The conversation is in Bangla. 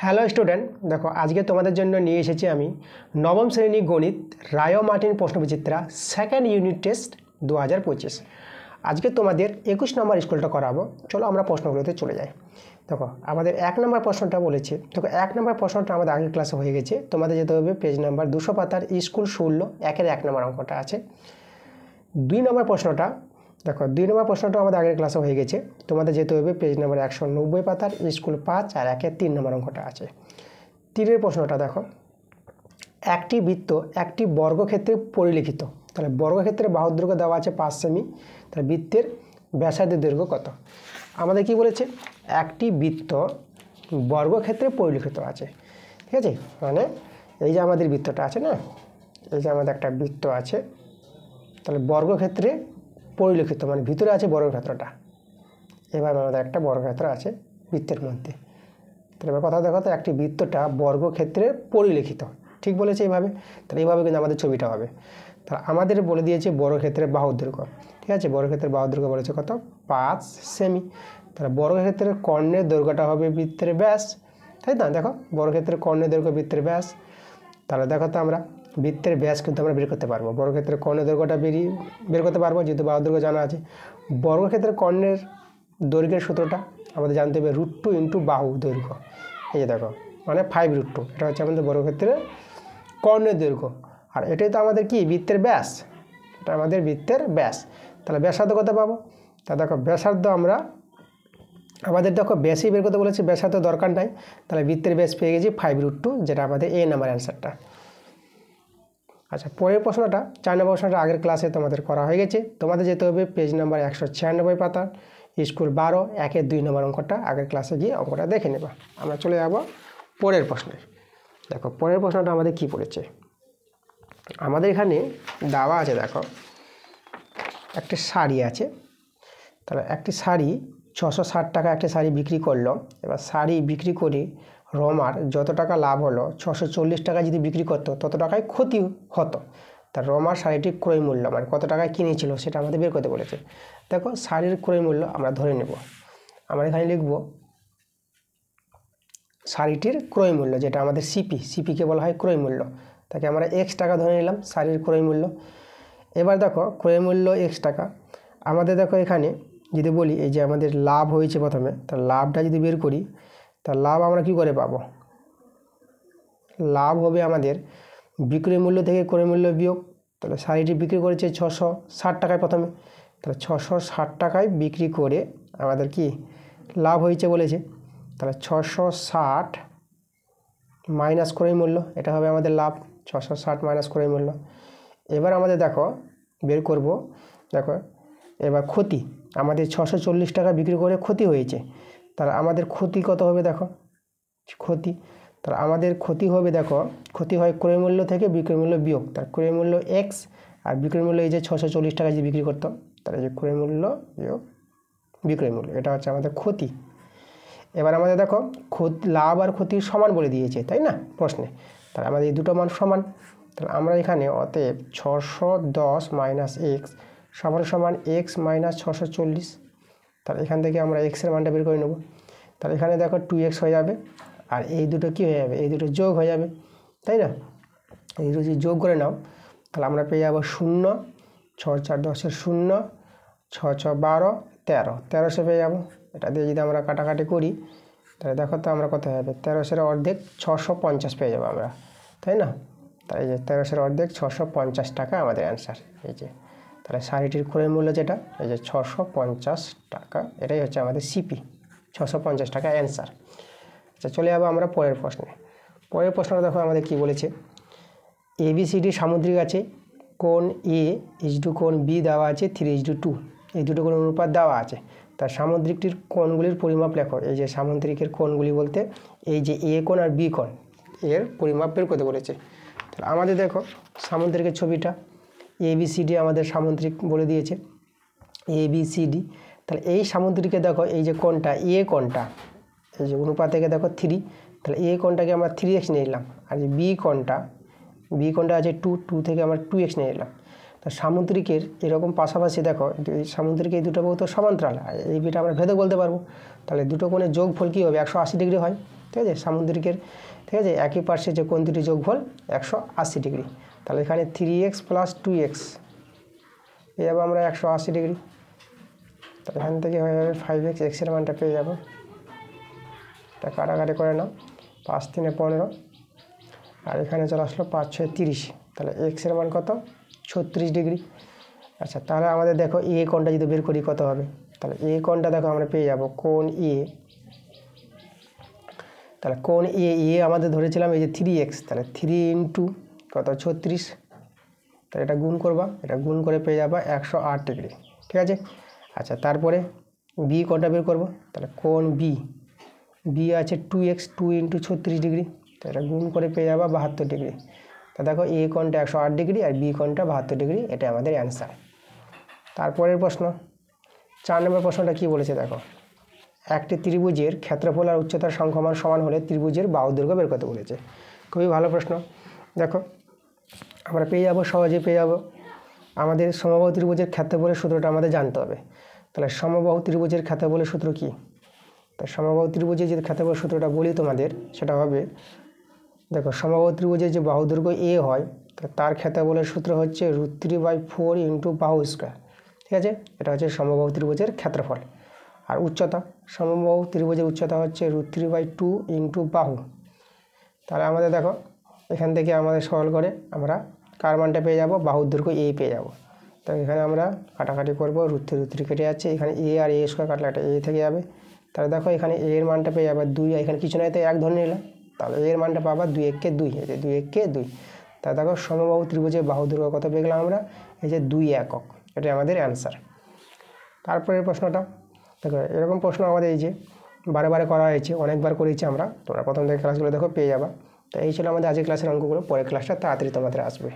হ্যালো স্টুডেন্ট, দেখো আজকে তোমাদের জন্য নিয়ে এসেছি আমি নবম শ্রেণী গণিত রায় মার্টিন প্রশ্নবিচিত্রা সেকেন্ড ইউনিট টেস্ট 2025। আজকে তোমাদের 21 নম্বর স্কুলটা করাবো। চলো আমরা প্রশ্নগুলোতে চলে যাই। দেখো আমাদের 1 নম্বর প্রশ্নটা বলেছে। দেখো 1 নম্বর প্রশ্নটা আমাদের আগের ক্লাসে হয়ে গেছে। তোমাদের যেতে হবে পেজ নাম্বার 200 পাতার স্কুল শূন্য 1-এর 1 নম্বর অঙ্কটা আছে। 2 নম্বর প্রশ্নটা দেখো 2 নম্বর প্রশ্নটা আমাদের আগের ক্লাসে হয়ে গেছে। তোমাদের যেতে হবে পেজ নাম্বার 190 পাতার স্কুল 5 আর 1-এর 3 নম্বর অঙ্কটা আছে। 3-এর প্রশ্নটা দেখো, একটি বৃত্ত একটি বর্গক্ষেত্রে পরিলিখিত। তাহলে বর্গক্ষেত্রে বাহুর দৈর্ঘ্য দেওয়া আছে 5 সেমি। তাহলে বৃত্তের ব্যাসার্ধের দৈর্ঘ্য কত? আমাদের কি বলেছে? একটি বৃত্ত বর্গক্ষেত্রে পরিলিখিত আছে। ঠিক আছে, মানে এই যে আমাদের বৃত্তটা আছে না, এই যে আমাদের একটা বৃত্ত আছে, তাহলে বর্গক্ষেত্রে পরিলিখিত মানে ভিতরে আছে বর্গক্ষেত্রটা। এবার আমাদের একটা বর্গক্ষেত্র আছে বৃত্তের মধ্যে। তাহলে এবার কথা দেখো তো, একটি বৃত্তটা বর্গক্ষেত্রে পরিলিখিত, ঠিক বলেছে এইভাবে। তাহলে এইভাবে কিন্তু আমাদের ছবিটা হবে। তাহলে আমাদের বলে দিয়েছে বর্গক্ষেত্রের বাহুর দৈর্ঘ্য। ঠিক আছে, বর্গক্ষেত্রের বাহুর দৈর্ঘ্য বলেছে কত? 5 সেমি। তাহলে বর্গক্ষেত্রের কর্ণের দৈর্ঘ্যটা হবে বৃত্তের ব্যাস, তাই না? দেখো বর্গক্ষেত্রের কর্ণের দৈর্ঘ্য বৃত্তের ব্যাস। তাহলে দেখো তো আমরা বৃত্তের ব্যাস কিন্তু আমরা বের করতে পারবো। বর্গক্ষেত্রের কর্ণের দৈর্ঘ্যটা বের করতে পারবো, যেহেতু বাহুর দৈর্ঘ্য জানা আছে। বর্গক্ষেত্রের কর্ণের দৈর্ঘ্যের সূত্রটা আমাদের জানতে হবে √2 × বাহু দৈর্ঘ্য। এই যে দেখো, মানে 5√2। এটা হচ্ছে আমাদের বর্গক্ষেত্রের কর্ণের দৈর্ঘ্য। আর এটাই তো আমাদের কি বৃত্তের ব্যাস, এটা আমাদের বৃত্তের ব্যাস। তাহলে ব্যাসার্ধ কত পাবো? তা দেখো ব্যাসার্ধ আমাদের দেখো ব্যাসই বের করতে বলেছি, ব্যাসার্ধ দরকার নাই। তাহলে বৃত্তের ব্যাস পেয়ে গেছি 5√2, যেটা আমাদের A নাম্বার অ্যান্সারটা। আচ্ছা, পরের প্রশ্নটা 4 নম্বর প্রশ্নটা আগের ক্লাসে তোমাদের করা হয়ে গেছে। তোমাদের যেতে হবে পেজ নাম্বার 196 পাতা স্কুল 12 1-এর 2 নম্বর অঙ্কটা। আগের ক্লাসে গিয়ে অঙ্কটা দেখে নেবা। আমরা চলে যাব পরের প্রশ্নে। দেখো পরের প্রশ্নটা আমাদের কি পড়েছে। আমাদের এখানে দেওয়া আছে, দেখো একটা শাড়ি আছে। তাহলে একটি শাড়ি 660 টাকা একটি শাড়ি বিক্রি করলো। এবার শাড়ি বিক্রি করে রমার যত টাকা লাভ হলো, 640 টাকা যদি বিক্রি করতো তত টাকায় ক্ষতি হতো। তা রমার শাড়িটির ক্রয় মূল্য মানে কত টাকায় কিনেছিল সেটা আমাদের বের করতে বলেছে। দেখো শাড়ির ক্রয় মূল্য আমরা ধরে নেব। আমরা এখানে লিখব শাড়িটির ক্রয় মূল্য, যেটা আমাদের সিপিকে বলা হয় ক্রয় মূল্য। তাকে আমরা X টাকা ধরে নিলাম শাড়ির ক্রয় মূল্য। এবার দেখো ক্রয় মূল্য X টাকা। আমাদের দেখো এখানে যদি বলি এই যে আমাদের লাভ হয়েছে প্রথমে, তার লাভটা যদি বের করি, তার লাভ আমরা কি করে পাবো? লাভ হবে আমাদের বিক্রয় মূল্য থেকে ক্রয় মূল্য বিয়োগ। তাহলে শাড়িটি বিক্রি করেছে 660 টাকায় প্রথমে। তাহলে 660 টাকায় বিক্রি করে আমাদের কি লাভ হয়েছে বলেছে। তাহলে 660 মাইনাস ক্রয় মূল্য, এটা হবে আমাদের লাভ। 660 মাইনাস ক্রয় মূল্য। এবার আমাদের দেখো বের করব, দেখো এবার ক্ষতি আমাদের 640 টাকা বিক্রি করে ক্ষতি হয়েছে। তাহলে আমাদের ক্ষতি কত হবে? দেখো ক্ষতি, তাহলে আমাদের ক্ষতি হবে, দেখো ক্ষতি হয় ক্রয় মূল্য থেকে বিক্রয় মূল্য বিয়োগ। তার ক্রয় মূল্য X আর বিক্রয় মূল্য এই যে 640 টাকা যদি বিক্রি করতো, তাহলে যে ক্রয় মূল্য বিয়োগ বিক্রয় মূল্য, এটা হচ্ছে আমাদের ক্ষতি। এবার আমাদের দেখো লাভ আর ক্ষতির সমান বলে দিয়েছে, তাই না প্রশ্নে। তাহলে আমাদের এই দুটো মান সমান। তাহলে আমরা এখানে অতএব 610 মাইনাস X সমান X মাইনাস 640। তাহলে এখান থেকে আমরা X এর মানটা বের করে নেব। তাহলে এখানে দেখো 2X হয়ে যাবে, আর এই দুটো কী হয়ে যাবে? এই দুটো যোগ হয়ে যাবে, তাই না? এই দুটো যদি যোগ করে নাও, তাহলে আমরা পেয়ে যাবো 0, 6 4 10 0, 6 6 12 13, 1300 পেয়ে যাবো। এটা দিয়ে যদি আমরা কাটাকাটি করি, তাহলে দেখো তো আমরা কত হবে? 1300 অর্ধেক 650 পেয়ে যাবো আমরা, তাই না? তাই এই যে 1300 অর্ধেক 650 টাকা আমাদের অ্যান্সার। এই যে তাহলে শাড়িটির ক্রয় মূল্য যেটা এই যে 650 টাকা, এটাই হচ্ছে আমাদের সিপি, 650 টাকা অ্যান্সার। আচ্ছা, চলে যাবো আমরা পরের প্রশ্নে। পরের প্রশ্নটা দেখো আমাদের কি বলেছে। ABCD সামুদ্রিক আছে, কোণ A কোণ B দেওয়া আছে 3:2, এই দুটো কোণ অনুপাত দেওয়া আছে। তার সামুদ্রিকটির কোণগুলির পরিমাপ লেখো। এই যে সামুদ্রিকের কোণগুলি বলতে এই যে A কোণ আর B কোণ, এর পরিমাপ বের করতে বলেছে। তাহলে আমাদের দেখো সামুদ্রিকের ছবিটা, ABCD আমাদের সামুদ্রিক বলে দিয়েছে, ABCD। তাহলে এই সামুদ্রিকে দেখো এই যে কোণটা A কোণটা, এই যে অনুপাত থেকে দেখো 3, তাহলে A কোণটাকে আমরা 3x নিয়ে নিলাম। আর যে B কোণটা আছে 2 থেকে আমরা 2x নিয়ে নিলাম। তা সামুদ্রিকের এরকম পাশাপাশি দেখো এই সামুদ্রিক এই দুটো বহুত সমান্তরাল, এই বিটা আমরা ভেদক বলতে পারবো। তাহলে দুটো কোণের যোগফল কী হবে? 180 ডিগ্রি হয়। ঠিক আছে, সামুদ্রিকের, ঠিক আছে, একই পার্শ্বে যে কোণ দুটি যোগফল 180 ডিগ্রি। তাহলে এখানে 3x + 2x পেয়ে যাবো আমরা 180 ডিগ্রি। তাহলে এখান থেকে হয়ে যাবে 5x, এক্সের মানটা পেয়ে যাবো। এটা কাটাকাটি করে নাও, 5 × 3 = 15, আর এখানে চলে আসলো 5 × 6 = 30। তাহলে এক্সের মান কত? 36 ডিগ্রি। আচ্ছা, তাহলে আমাদের দেখো এ কোণটা যদি বের করি কত হবে? তাহলে এ কোণটা দেখো আমরা পেয়ে যাব কোণ এ। তাহলে কোণ এ আমাদের ধরেছিলাম এই যে 3x, তাহলে 3 × কত 36। তাহলে এটা গুণ করবা, এটা গুণ করে পেয়ে যাবা 108 ডিগ্রি। ঠিক আছে। আচ্ছা, তারপরে বি কোণটা বের করবো। তাহলে কোণ বি আছে 2x, 2 × 36 ডিগ্রি। তো এটা গুণ করে পেয়ে যাবা 72 ডিগ্রি। তা দেখো এ কোণটা 108 ডিগ্রি আর বি কোণটা 72 ডিগ্রি, এটা আমাদের অ্যান্সার। তারপরের প্রশ্ন 4 নম্বর প্রশ্নটা কি বলেছে দেখো, একটি ত্রিভুজের ক্ষেত্রফল আর উচ্চতার সংখ্যা সমান হলে ত্রিভুজের বাহু দৈর্ঘ্য বের করতে বলেছে। খুবই ভালো প্রশ্ন। দেখো আমরা পেয়ে যাবো, সহজে পেয়ে যাবো। আমাদের সমবাহু ত্রিভুজের ক্ষেত্রফলের সূত্রটা আমাদের জানতে হবে। তাহলে সমবাহু ত্রিভুজের ক্ষেত্রফলের সূত্র কি? তাই সমবাহু ত্রিভুজের যে ক্ষেত্রফল সূত্রটা বলি তোমাদের, সেটা হবে, দেখো সমবাহু ত্রিভুজের যে বাহু দৈর্ঘ্য এ হয়, তার ক্ষেত্রফলের সূত্র হচ্ছে √3/4 × বাহু স্কয়ার। ঠিক আছে, এটা হচ্ছে সমবাহু ত্রিভুজের ক্ষেত্রফল। আর উচ্চতা, সমবাহু ত্রিভুজের উচ্চতা হচ্ছে √3/2 × বাহু। তাহলে আমাদের দেখো এখান থেকে আমাদের সরল করে আমরা কার মানটা পেয়ে যাব? বাহুর দৈর্ঘ্য এ পেয়ে যাব। তো এখানে আমরা কাটাকাটি করবো, √3 কেটে যাচ্ছে, এখানে এ আর এ স্কয়ার কাটলে একটা এ থেকে যাবে। তাহলে দেখো এখানে এ এর মানটা পেয়ে যাবে 2, এখানে কিছু নয় তো 1 ধরে নিলাম। তাহলে এ এর মানটা পাবা 2 × 1 = 2, এই যে 2 × 1 = 2। তাহলে দেখো সমবাহু ত্রিভুজের বাহু দৈর্ঘ্য কত পেয়ে গেলাম আমরা? এই যে 2 একক, এটা আমাদের অ্যান্সার। তারপরের প্রশ্নটা দেখো, এরকম প্রশ্ন আমাদের এই যে বারে বারে করা হয়েছে, অনেকবার করেছি আমরা, তোমরা প্রথম থেকে ক্লাসগুলো দেখো পেয়ে যাবা। তো এই ছিল আমাদের আজকের ক্লাসের অঙ্কগুলো। পরের ক্লাসটা তাড়াতাড়ি তোমাদের আসবে।